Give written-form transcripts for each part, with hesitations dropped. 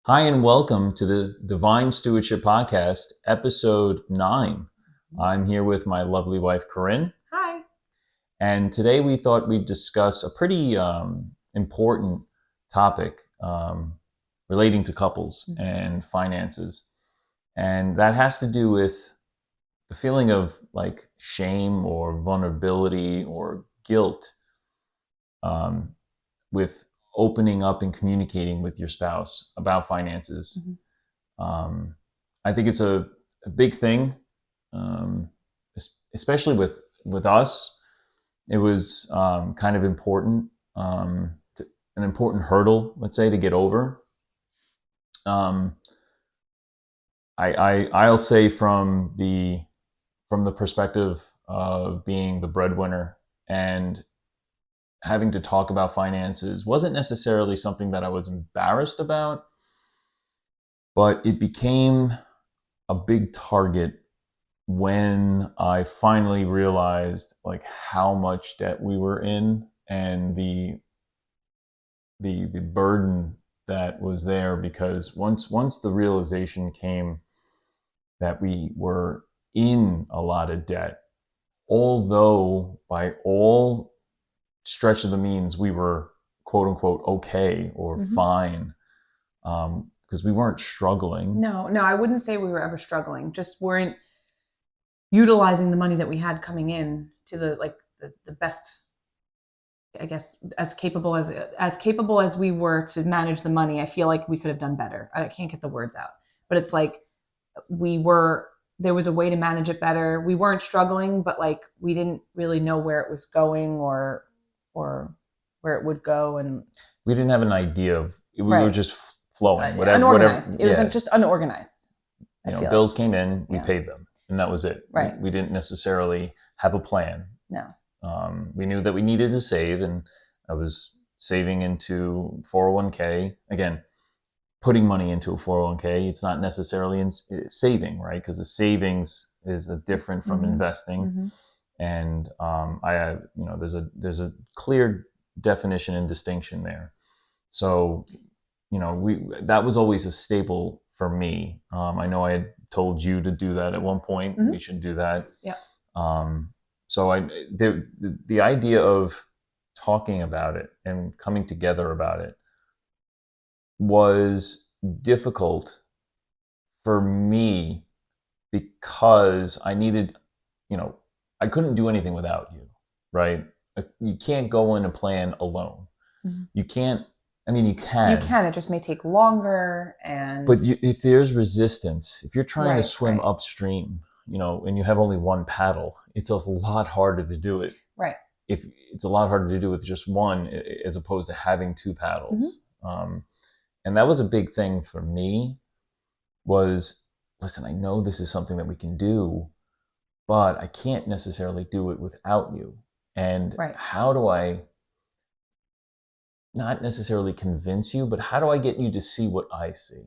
Hi, and welcome to the Divine Stewardship Podcast, episode 9. I'm here with my lovely wife, Corinne. Hi. And today we thought we'd discuss a pretty important topic relating to couples and finances. And that has to do with the feeling of like shame or vulnerability or guilt with opening up and communicating with your spouse about finances. I think it's a big thing, um, especially with us. It was kind of important, an important hurdle, let's say, to get over. Um, I'll say from the perspective of being the breadwinner and having to talk about finances wasn't necessarily something that I was embarrassed about, but it became a big target when I finally realized like how much debt we were in and the burden that was there, because once the realization came that we were in a lot of debt, although by all stretch of the means we were quote unquote okay or fine, because we weren't struggling. No, I wouldn't say we were ever struggling. Just weren't utilizing the money that we had coming in to the best, I guess, as capable as we were to manage the money. I feel like we could have done better. I can't get the words out, but it's like there was a way to manage it better. We weren't struggling, but like we didn't really know where it was going or where it would go, and we didn't have an idea. We were just flowing. Unorganized. It was just unorganized. Bills came in, we paid them, and that was it. Right. We didn't necessarily have a plan. No. We knew that we needed to save, and I was saving into 401k. Again, putting money into a 401k, it's not necessarily in saving, right? Because the savings is different from investing. And there's a clear definition and distinction there. So, that was always a staple for me. I know I had told you to do that at one point. We should do that. Yeah. So the idea of talking about it and coming together about it was difficult for me because I needed, I couldn't do anything without you, right? You can't go in a plan alone. You can't. I mean, you can. You can. It just may take longer, But if there's resistance, if you're trying to swim upstream, and you have only one paddle, it's a lot harder to do it. Right. If it's a lot harder to do with just one, as opposed to having two paddles. And that was a big thing for me. Was, listen, I know this is something that we can do, but I can't necessarily do it without you. And how do I not necessarily convince you, but how do I get you to see what I see?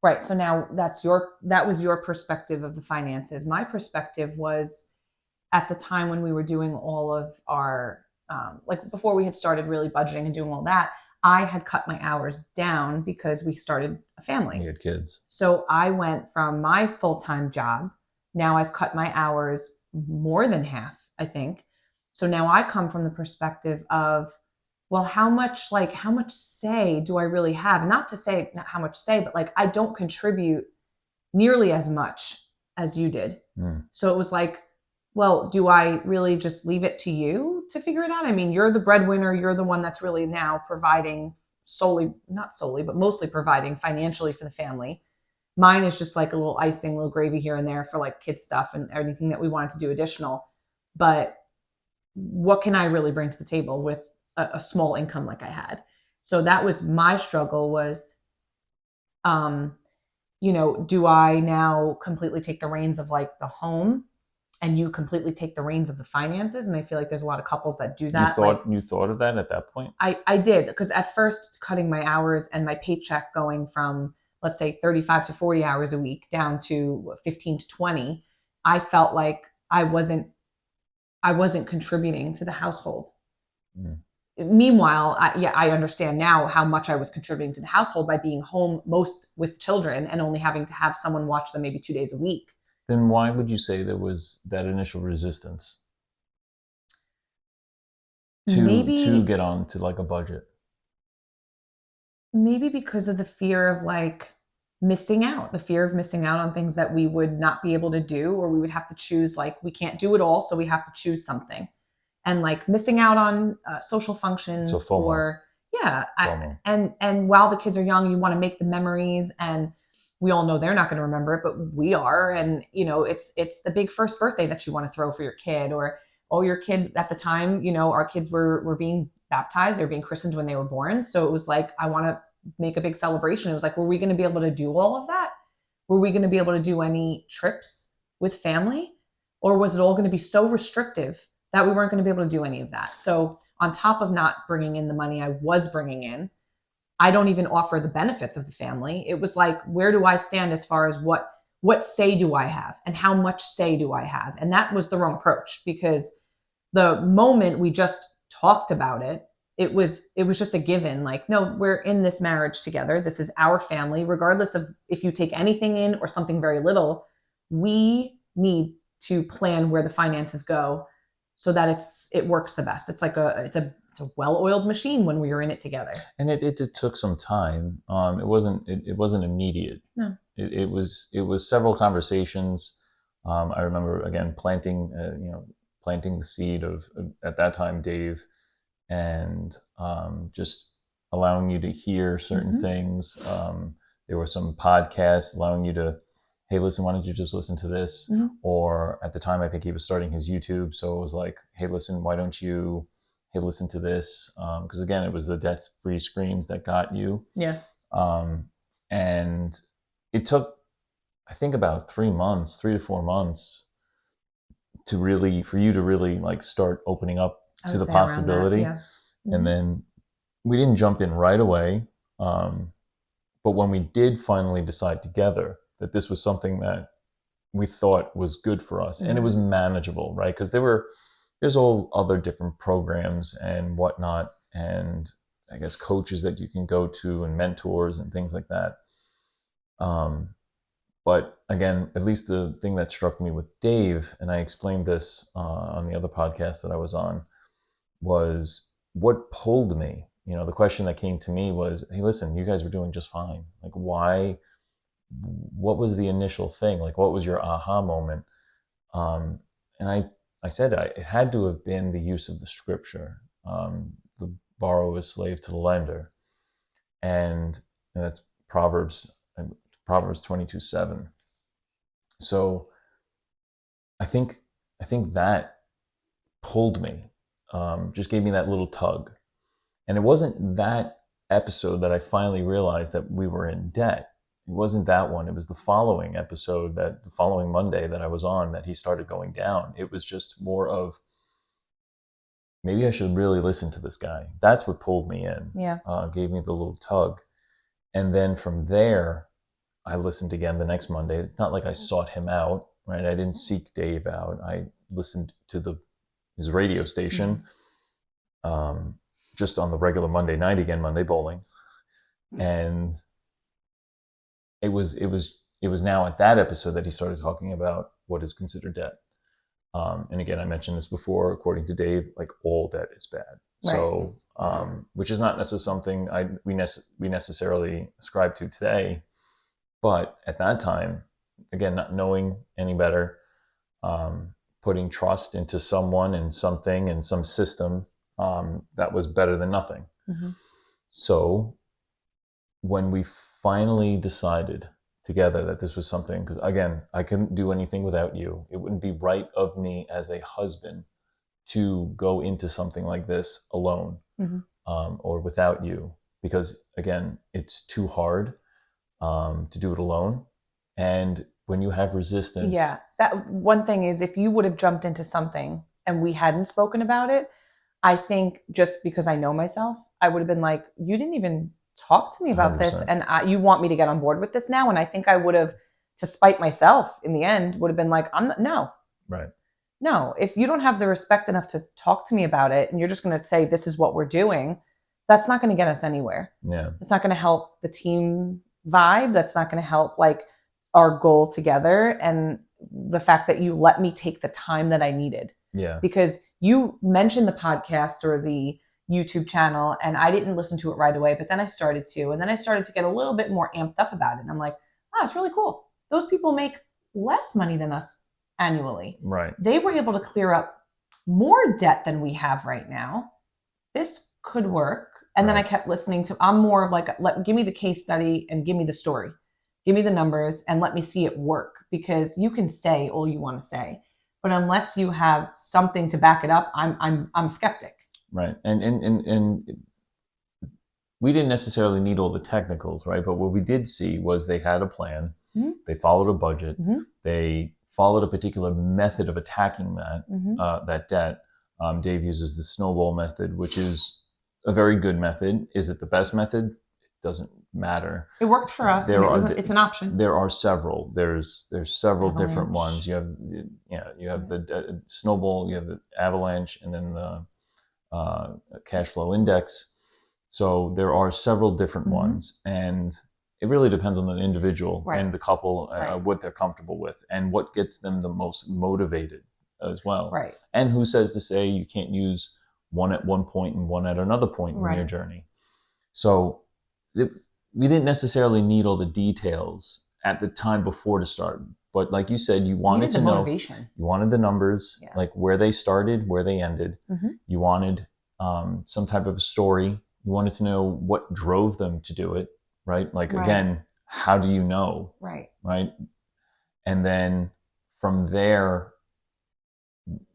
Right. So now that was your perspective of the finances. My perspective was at the time when we were doing all of our, before we had started really budgeting and doing all that, I had cut my hours down because we started a family. You had kids. So I went from my full-time job. Now I've cut my hours more than half, I think. So now I come from the perspective of, well, how much say do I really have? Not how much say, but like I don't contribute nearly as much as you did. So it was like, well, do I really just leave it to you to figure it out? I mean, you're the breadwinner. You're the one that's really now providing not solely, but mostly providing financially for the family. Mine is just like a little icing, a little gravy here and there for like kid stuff and anything that we wanted to do additional. But what can I really bring to the table with a small income like I had? So that was my struggle was, do I now completely take the reins of like the home and you completely take the reins of the finances? And I feel like there's a lot of couples that do that. You thought of that at that point? I did, because at first cutting my hours and my paycheck going from, let's say 35 to 40 hours a week down to 15 to 20, I felt like I wasn't contributing to the household. Meanwhile, I understand now how much I was contributing to the household by being home most with children and only having to have someone watch them maybe 2 days a week. Then why would you say there was that initial resistance to Maybe get on to like a budget? maybe because of the fear of like missing out, the fear of missing out on things that we would not be able to do, or we would have to choose, like we can't do it all, so we have to choose something. And like missing out on social So functions, FOMO, or yeah, FOMO. and while the kids are young, you want to make the memories, and we all know they're not going to remember it, but we are. And it's the big first birthday that you want to throw for your kid, or oh, your kid at the time, our kids were being baptized, they were being christened when they were born, so it was like, I want to make a big celebration. It was like, were we going to be able to do all of that? Were we going to be able to do any trips with family? Or was it all going to be so restrictive that we weren't going to be able to do any of that? So, on top of not bringing in the money I was bringing in, I don't even offer the benefits of the family. It was like, where do I stand as far as what say do I have and how much say do I have? And that was the wrong approach, because the moment we just talked about it, it was just a given. Like, no, we're in this marriage together. This is our family, regardless of if you take anything in or something very little. We need to plan where the finances go so that it works the best. It's like it's a well-oiled machine when we were in it together. And it took some time. It wasn't immediate. No. It was several conversations. I remember again planting the seed of at that time Dave, and just allowing you to hear certain things. There were some podcasts allowing you to, hey, listen, why don't you just listen to this? Or at the time, I think he was starting his YouTube, so it was like, hey, listen, why don't you, hey, listen to this? Because again, it was the debt-free screams that got you. Yeah. And it took, I think, about 3 to 4 months for you to really like start opening up to the possibility. Yeah. And then we didn't jump in right away. But when we did finally decide together that this was something that we thought was good for us, and it was manageable, right? Because there's all other different programs and whatnot, and I guess coaches that you can go to and mentors and things like that. But again, at least the thing that struck me with Dave, and I explained this on the other podcast that I was on, was what pulled me. The question that came to me was, hey, listen, you guys were doing just fine. Like, why? What was the initial thing? Like, what was your aha moment? And I said it had to have been the use of the scripture, the borrower is slave to the lender. And that's Proverbs 22:7. So I think that pulled me, just gave me that little tug. And it wasn't that episode that I finally realized that we were in debt. It wasn't that one. It was the following episode, that the following Monday that I was on, that he started going down. It was just more of, maybe I should really listen to this guy. That's what pulled me in. Yeah. Gave me the little tug. And then from there, I listened again the next Monday. It's not like I sought him out, right? I didn't seek Dave out. I listened to his radio station, just on the regular Monday night again, Monday bowling. And it was now at that episode that he started talking about what is considered debt. And again, I mentioned this before, according to Dave, like all debt is bad. Right. So, which is not necessarily something we necessarily ascribe to today. But at that time, again, not knowing any better, putting trust into someone and something and some system, that was better than nothing. So when we finally decided together that this was something, because again, I couldn't do anything without you. It wouldn't be right of me as a husband to go into something like this alone, or without you, because again, it's too hard to do it alone. And when you have resistance. Yeah. That one thing is, if you would have jumped into something and we hadn't spoken about it, I think, just because I know myself, I would have been like, you didn't even talk to me about 100%. This, and you want me to get on board with this now? And I think I would have, to spite myself in the end, would have been like, no. Right. No, if you don't have the respect enough to talk to me about it and you're just going to say, this is what we're doing, that's not going to get us anywhere. Yeah. It's not going to help the team vibe. That's not going to help like our goal together. And the fact that you let me take the time that I needed. Yeah. Because you mentioned the podcast or the YouTube channel and I didn't listen to it right away, but then I started to. And then I started to get a little bit more amped up about it. And I'm like, oh, it's really cool. Those people make less money than us annually. Right. They were able to clear up more debt than we have right now. This could work. And then I kept listening to, I'm more of like, give me the case study and give me the story. Give me the numbers and let me see it work, because you can say all you want to say, but unless you have something to back it up, I'm skeptic. Right. And we didn't necessarily need all the technicals, right? But what we did see was they had a plan. Mm-hmm. They followed a budget. Mm-hmm. They followed a particular method of attacking that, that debt. Dave uses the snowball method, which is a very good method. Is it the best method? It doesn't matter. It worked for us. It's an option. There are several. There's several Avalanche. Different ones. You have the snowball, you have the avalanche, and then the cash flow index. So there are several different ones, and it really depends on the individual and the couple, what they're comfortable with and what gets them the most motivated as well. Right. And who says to say you can't use one at one point and one at another point in your journey. So we didn't necessarily need all the details at the time before to start. But like you said, you wanted to know, you wanted the numbers, like where they started, where they ended. You wanted some type of a story. You wanted to know what drove them to do it, right? Like, again, how do you know? Right. And then from there,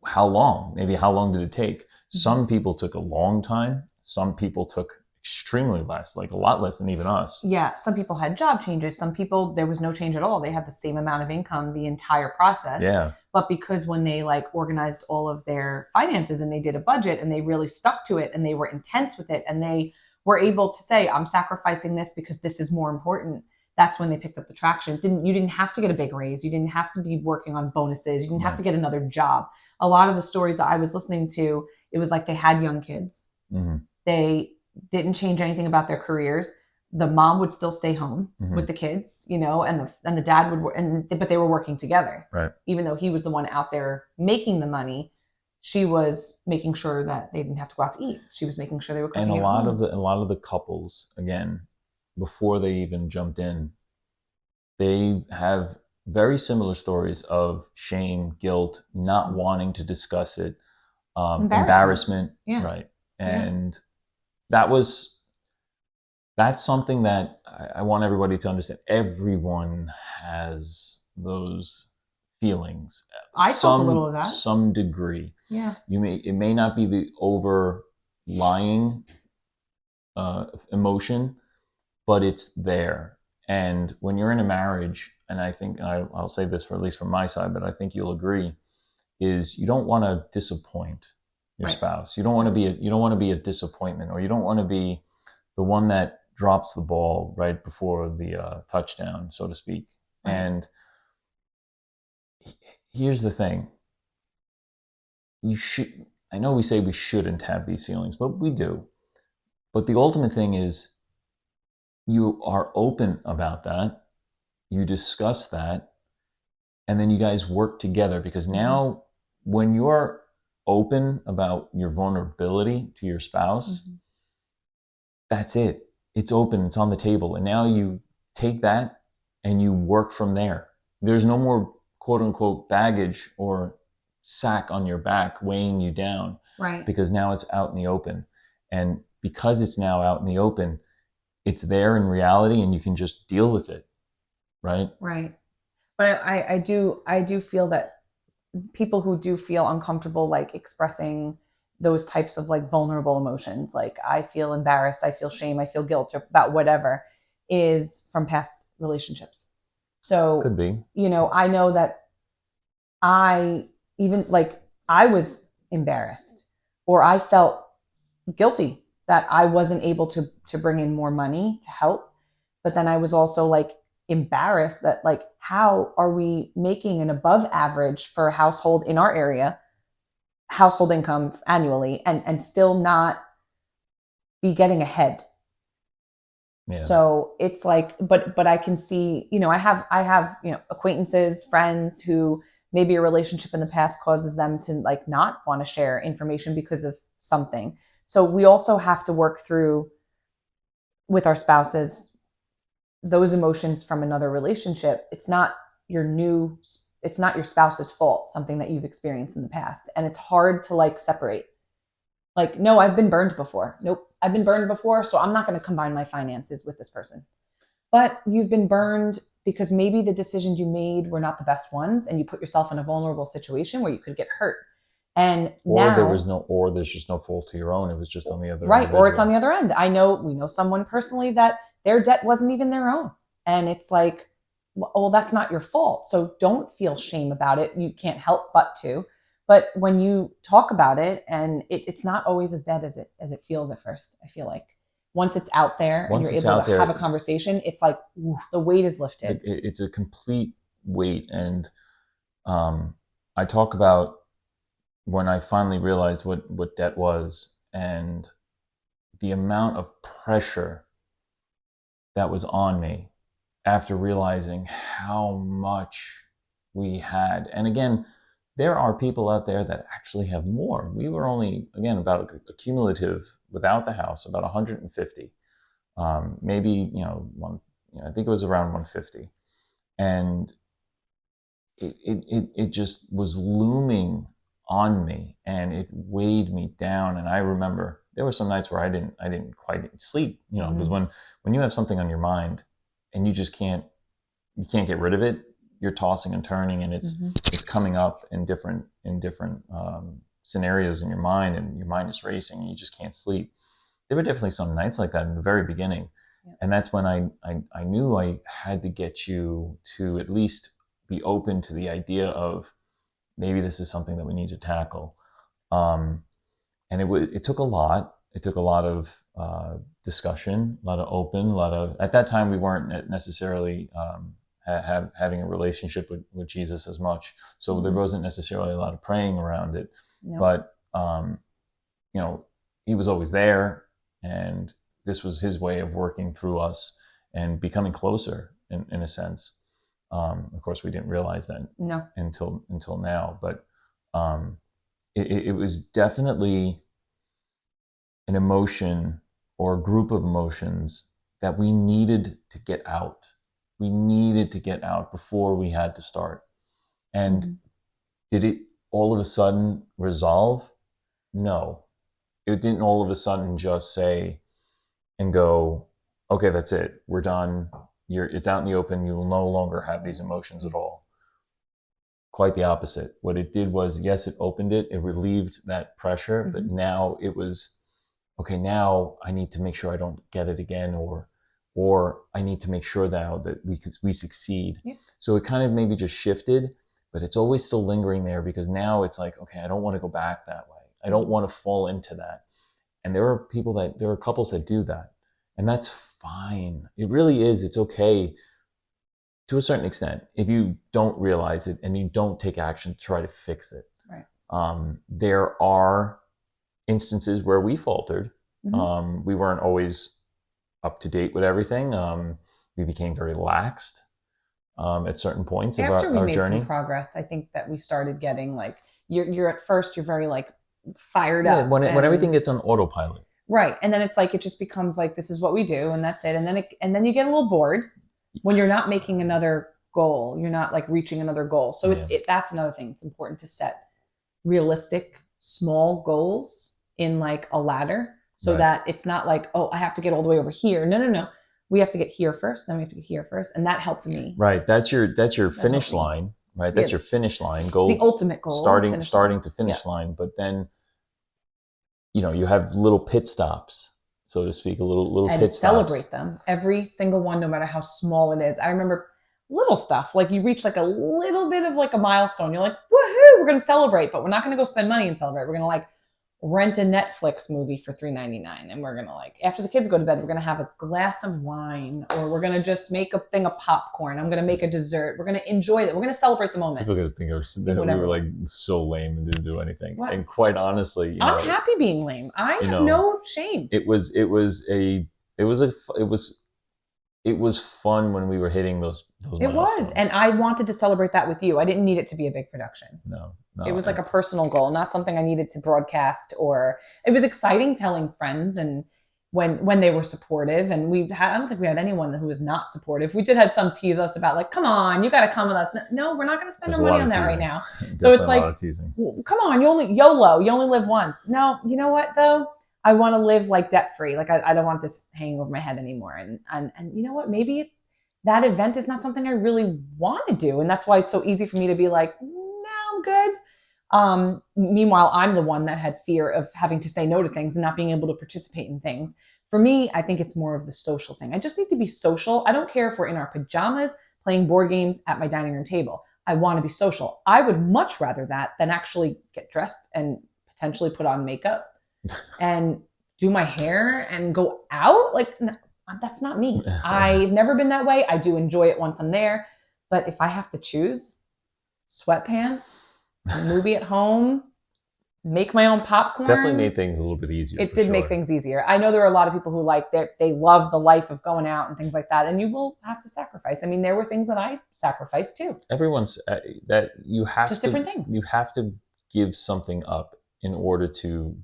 how long? Maybe how long did it take? Some people took a long time. Some people took extremely less, like a lot less than even us. Yeah, some people had job changes. Some people, there was no change at all. They had the same amount of income the entire process. Yeah. But because when they like organized all of their finances and they did a budget and they really stuck to it and they were intense with it and they were able to say, I'm sacrificing this because this is more important. That's when they picked up the traction. You didn't have to get a big raise. You didn't have to be working on bonuses. You didn't have to get another job. A lot of the stories that I was listening to, it was like they had young kids. They didn't change anything about their careers. The mom would still stay home with the kids, and the dad would, but they were working together. Right. Even though he was the one out there making the money, she was making sure that they didn't have to go out to eat. She was making sure they were cooking. And a lot of the couples, again, before they even jumped in, they have very similar stories of shame, guilt, not wanting to discuss it, embarrassment. Yeah. Right. And that's something that I want everybody to understand. Everyone has those feelings. I felt a little of that. Some degree. Yeah. It may not be the overlying emotion, but it's there. And when you're in a marriage, and I think I'll say this for at least from my side, but I think you'll agree, is you don't want to disappoint your spouse. You don't want to be a disappointment, or you don't want to be the one that drops the ball right before the touchdown, so to speak. Right. And here's the thing. I know we say we shouldn't have these feelings, but we do. But the ultimate thing is you are open about that. You discuss that, and then you guys work together, because now when you're open about your vulnerability to your spouse, that's it. It's open, it's on the table. And now you take that and you work from there. There's no more quote unquote baggage or sack on your back weighing you down. Right. Because now it's out in the open. And because it's now out in the open, it's there in reality and you can just deal with it. Right. Right. But I do feel that people who do feel uncomfortable, like expressing those types of like vulnerable emotions, like I feel embarrassed, I feel shame, I feel guilt about whatever, is from past relationships. So could be, I know that I was embarrassed, or I felt guilty that I wasn't able to bring in more money to help. But then I was also like embarrassed that like, how are we making an above average for a household in our area household income annually and still not be getting ahead. Yeah. So it's like, but I can see, I have acquaintances, friends who maybe a relationship in the past causes them to like not want to share information because of something. So we also have to work through with our spouses those emotions from another relationship. It's not your spouse's fault, something that you've experienced in the past. And it's hard to like separate. Like, no, I've been burned before. Nope, I've been burned before, so I'm not going to combine my finances with this person. But you've been burned because maybe the decisions you made were not the best ones and you put yourself in a vulnerable situation where you could get hurt. And Or now, there's just no fault to your own. It was just on the other right, or it's on individual. the other end. We know someone personally that their debt wasn't even their own. And it's like, well, that's not your fault. So don't feel shame about it. You can't help but to. But when you talk about it, and it's not always as bad as it feels at first. I feel like once it's out there and Once you're it's able to out have a there, conversation, it's like the weight is lifted. it's a complete weight. And I talk about when I finally realized what debt was and the amount of pressure that was on me after realizing how much we had. And again, there are people out there that actually have more. We were only, again, about a cumulative without the house, about 150. Maybe, I think it was around 150. And it just was looming on me and it weighed me down. And I remember there were some nights where I didn't quite sleep, because when you have something on your mind and you can't get rid of it, you're tossing and turning and it's coming up in different scenarios in your mind, and your mind is racing and you just can't sleep. There were definitely some nights like that in the very beginning. Yeah. And that's when I knew I had to get you to at least be open to the idea of maybe this is something that we need to tackle. And it took a lot. It took a lot of discussion, a lot of at that time we weren't necessarily having a relationship with Jesus as much. So there wasn't necessarily a lot of praying around it. No. But, he was always there, and this was his way of working through us and becoming closer in a sense. Of course, we didn't realize that until now, but it was definitely an emotion or a group of emotions that we needed to get out. We needed to get out before we had to start. And did it all of a sudden resolve? No. It didn't all of a sudden just say and go, okay, that's it. We're done. It's out in the open. You will no longer have these emotions at all. Quite the opposite. What it did was, yes, it opened it. It relieved that pressure, but now it was, okay, now I need to make sure I don't get it again, or I need to make sure now that we succeed. Yeah. So it kind of maybe just shifted, but it's always still lingering there because now it's like, okay, I don't want to go back that way. I don't want to fall into that. And there are couples that do that, and that's fine. It really is. It's okay to a certain extent if you don't realize it and you don't take action to try to fix it. Right. There are instances where we faltered. We weren't always up to date with everything. We became very laxed at certain points of our journey. After we made some progress, I think that we started getting like, you're at first, you're very like fired up. When everything gets on autopilot. Right. And then it's like, it just becomes like, this is what we do and that's it. And then you get a little bored when you're not making another goal. You're not like reaching another goal. So that's another thing. It's important to set realistic, small goals in like a ladder so that it's not like, oh, I have to get all the way over here. No. We have to get here first. Then we have to get here first. And that helped me. Right. That's your finish line. Right. That's your finish line goal. The ultimate goal. Starting to finish line. But then, you have little pit stops, so to speak, little pit stops. And celebrate them. Every single one, no matter how small it is. I remember little stuff, like you reach like a little bit of like a milestone. You're like, woohoo, we're going to celebrate, but we're not going to go spend money and celebrate. We're going to like rent a Netflix movie for $3.99, and we're gonna like after the kids go to bed, we're gonna have a glass of wine, or we're gonna just make a thing of popcorn. I'm gonna make a dessert. We're gonna enjoy it. We're gonna celebrate the moment. People could think we were like so lame and didn't do anything. What? And quite honestly, I'm happy being lame. I have no shame. It was fun when we were hitting those It was, and I wanted to celebrate that with you. I didn't need it to be a big production. No. It was like a personal goal, not something I needed to broadcast. Or it was exciting telling friends, and when they were supportive. And I don't think we had anyone who was not supportive. We did have some tease us about like, come on, you got to come with us. No, we're not going to spend our money on that right now. So it's like, come on, YOLO, you only live once. No, you know what though? I want to live like debt free. Like I don't want this hanging over my head anymore. And you know what? Maybe that event is not something I really want to do, and that's why it's so easy for me to be like, no, I'm good. Meanwhile, I'm the one that had fear of having to say no to things and not being able to participate in things. For me, I think it's more of the social thing. I just need to be social. I don't care if we're in our pajamas playing board games at my dining room table. I want to be social. I would much rather that than actually get dressed and potentially put on makeup and do my hair and go out. Like, no, that's not me. I've never been that way. I do enjoy it once I'm there. But if I have to choose sweatpants, a movie at home, make my own popcorn. Definitely made things a little bit easier. It did make things easier. I know there are a lot of people who they love the life of going out and things like that. And you will have to sacrifice. I mean, there were things that I sacrificed too. Everyone's that you have just to, different things. You have to give something up in order to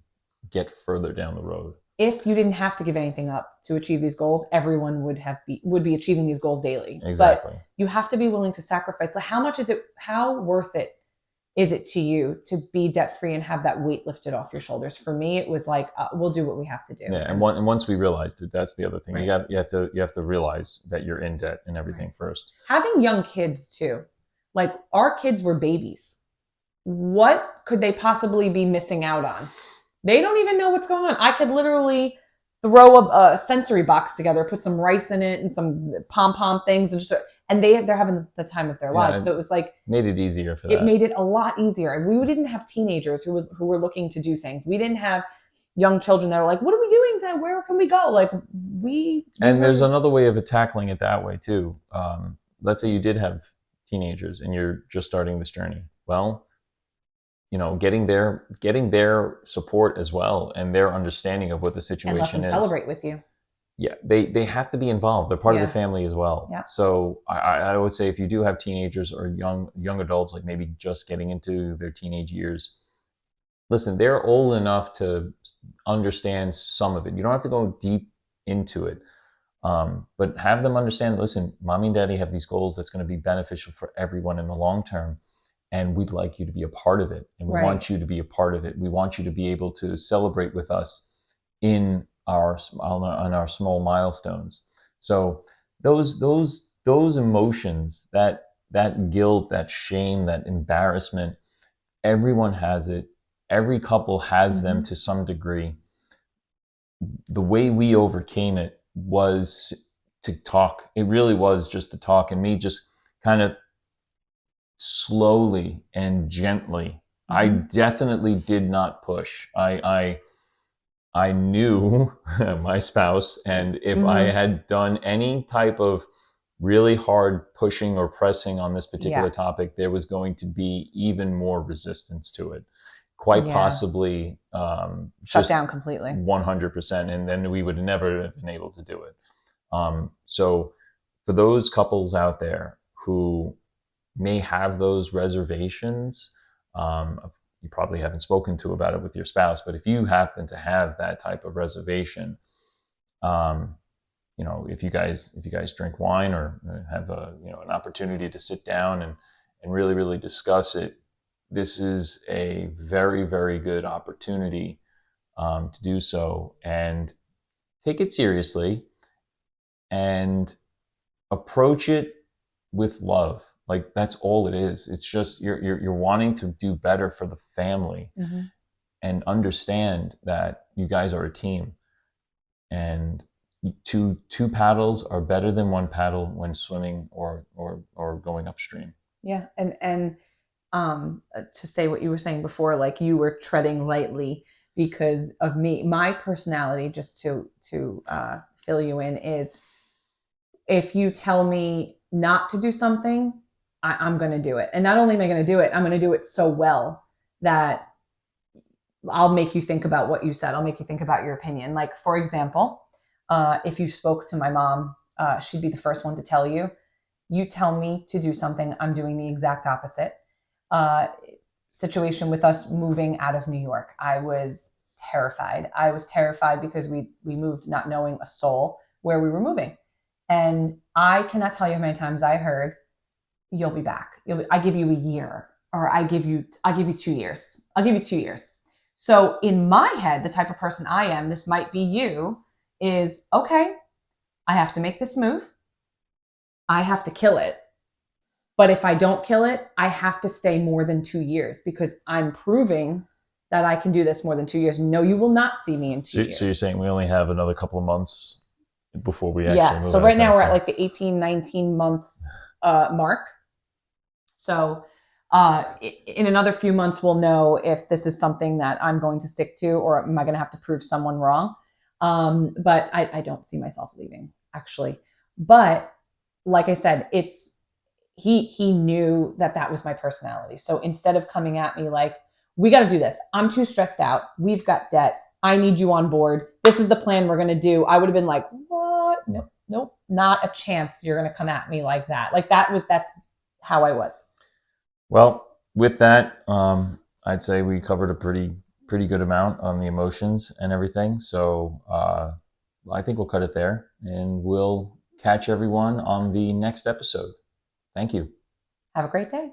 get further down the road. If you didn't have to give anything up to achieve these goals, everyone would be achieving these goals daily. Exactly. But you have to be willing to sacrifice. So how worth it is it to you to be debt free and have that weight lifted off your shoulders? For me, it was like, we'll do what we have to do. Yeah, and once we realized it, that's the other thing. Right. You have to realize that you're in debt and everything first. Having young kids too, like our kids were babies. What could they possibly be missing out on? They don't even know what's going on. I could literally throw a sensory box together, put some rice in it and some pom-pom things, and they're having the time of their lives. So it was like made it easier for that. It made it a lot easier. We didn't have teenagers who were looking to do things. We didn't have young children that were like, "What are we doing today? Where can we go?" Like there's another way of tackling it that way too. Let's say you did have teenagers and you're just starting this journey. Well, getting their support as well and their understanding of what the situation is. And let them celebrate with you. Yeah, they have to be involved. They're part of the family as well. Yeah. So I would say if you do have teenagers or young adults, like maybe just getting into their teenage years, listen, they're old enough to understand some of it. You don't have to go deep into it, but have them understand, listen, mommy and daddy have these goals that's going to be beneficial for everyone in the long term. And we'd like you to be a part of it. And we want you to be a part of it. We want you to be able to celebrate with us on our small milestones. So those emotions, that guilt, that shame, that embarrassment, everyone has it. Every couple has them to some degree. The way we overcame it was to talk. It really was just to talk, and me just kind of slowly and gently. I definitely did not push. I knew my spouse, and if I had done any type of really hard pushing or pressing on this particular topic, there was going to be even more resistance to it. Quite possibly shut down completely. 100%, and then we would never have been able to do it. So for those couples out there who may have those reservations, you probably haven't spoken to about it with your spouse, but if you happen to have that type of reservation, if you guys drink wine or have an opportunity to sit down and really, really discuss it, this is a very, very good opportunity to do so, and take it seriously and approach it with love. Like, that's all it is. It's just you're wanting to do better for the family, and understand that you guys are a team, and two paddles are better than one paddle when swimming or going upstream. Yeah, and to say what you were saying before, like you were treading lightly because of me. My personality, just to fill you in, is if you tell me not to do something, I'm going to do it. And not only am I going to do it, I'm going to do it so well that I'll make you think about what you said. I'll make you think about your opinion. Like, for example, if you spoke to my mom, she'd be the first one to tell you. You tell me to do something, I'm doing the exact opposite. Uh, Situation with us moving out of New York, I was terrified. I was terrified because we moved not knowing a soul where we were moving, and I cannot tell you how many times I heard, "You'll be back. I give you a year, or I give you 2 years. I'll give you 2 years." So in my head, the type of person I am, this might be you, is okay. I have to make this move. I have to kill it. But if I don't kill it, I have to stay more than 2 years because I'm proving that I can do this more than 2 years. No, you will not see me in two So you're years. saying we only have another couple of months before we actually Yeah. move So out of right now we're at Tennessee? like the 18, 19 month mark. So in another few months, we'll know if this is something that I'm going to stick to, or am I going to have to prove someone wrong. But I don't see myself leaving, actually. But like I said, he knew that that was my personality. So instead of coming at me like, we got to do this, I'm too stressed out, we've got debt, I need you on board, this is the plan we're going to do, I would have been like, what? Nope, nope, not a chance you're going to come at me like that. Like that's how I was. Well, with that, I'd say we covered a pretty good amount on the emotions and everything. So I think we'll cut it there, and we'll catch everyone on the next episode. Thank you. Have a great day.